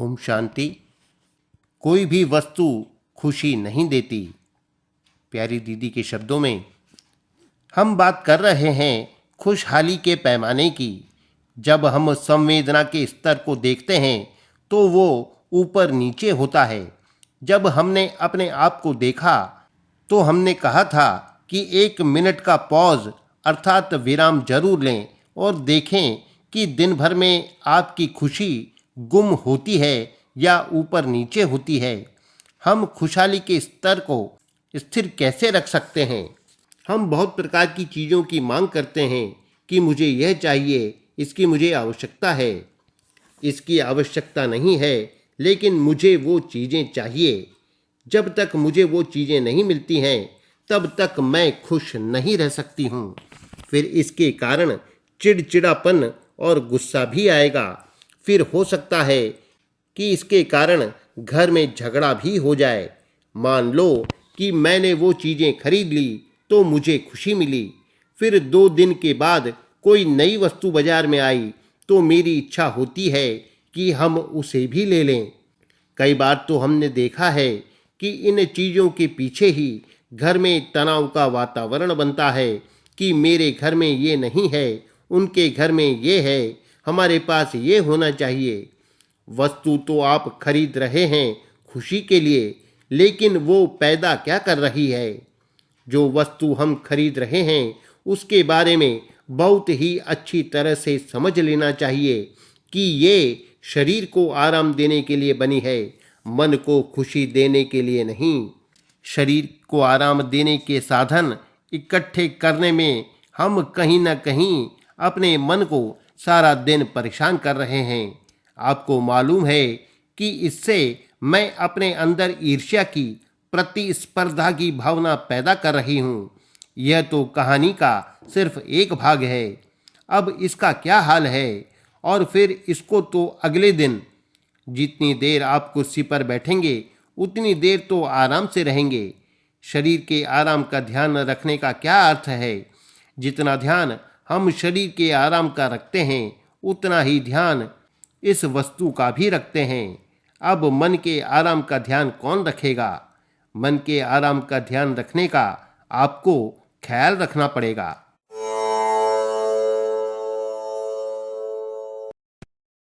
ओम शांति। कोई भी वस्तु खुशी नहीं देती। प्यारी दीदी के शब्दों में हम बात कर रहे हैं खुशहाली के पैमाने की। जब हम संवेदना के स्तर को देखते हैं तो वो ऊपर नीचे होता है। जब हमने अपने आप को देखा तो हमने कहा था कि 1 मिनट का पॉज अर्थात विराम जरूर लें और देखें कि दिन भर में आपकी खुशी गुम होती है या ऊपर नीचे होती है। हम खुशहाली के स्तर को स्थिर कैसे रख सकते हैं? हम बहुत प्रकार की चीज़ों की मांग करते हैं कि मुझे यह चाहिए, इसकी मुझे आवश्यकता है, इसकी आवश्यकता नहीं है, लेकिन मुझे वो चीज़ें चाहिए। जब तक मुझे वो चीज़ें नहीं मिलती हैं तब तक मैं खुश नहीं रह सकती हूँ। फिर इसके कारण चिड़चिड़ापन और गुस्सा भी आएगा। फिर हो सकता है कि इसके कारण घर में झगड़ा भी हो जाए। मान लो कि मैंने वो चीज़ें खरीद ली तो मुझे खुशी मिली। फिर 2 दिन के बाद कोई नई वस्तु बाजार में आई तो मेरी इच्छा होती है कि हम उसे भी ले लें। कई बार तो हमने देखा है कि इन चीज़ों के पीछे ही घर में तनाव का वातावरण बनता है कि मेरे घर में ये नहीं है, उनके घर में ये है, हमारे पास ये होना चाहिए। वस्तु तो आप खरीद रहे हैं खुशी के लिए, लेकिन वो पैदा क्या कर रही है? जो वस्तु हम खरीद रहे हैं उसके बारे में बहुत ही अच्छी तरह से समझ लेना चाहिए कि ये शरीर को आराम देने के लिए बनी है, मन को खुशी देने के लिए नहीं। शरीर को आराम देने के साधन इकट्ठे करने में हम कहीं न कहीं अपने मन को सारा दिन परेशान कर रहे हैं। आपको मालूम है कि इससे मैं अपने अंदर ईर्ष्या की, प्रतिस्पर्धा की भावना पैदा कर रही हूँ। यह तो कहानी का सिर्फ एक भाग है। अब इसका क्या हाल है? और फिर इसको तो अगले दिन जितनी देर आप कुर्सी पर बैठेंगे उतनी देर तो आराम से रहेंगे। शरीर के आराम का ध्यान रखने का क्या अर्थ है? जितना ध्यान हम शरीर के आराम का रखते हैं उतना ही ध्यान इस वस्तु का भी रखते हैं। अब मन के आराम का ध्यान कौन रखेगा? मन के आराम का ध्यान रखने का आपको ख्याल रखना पड़ेगा।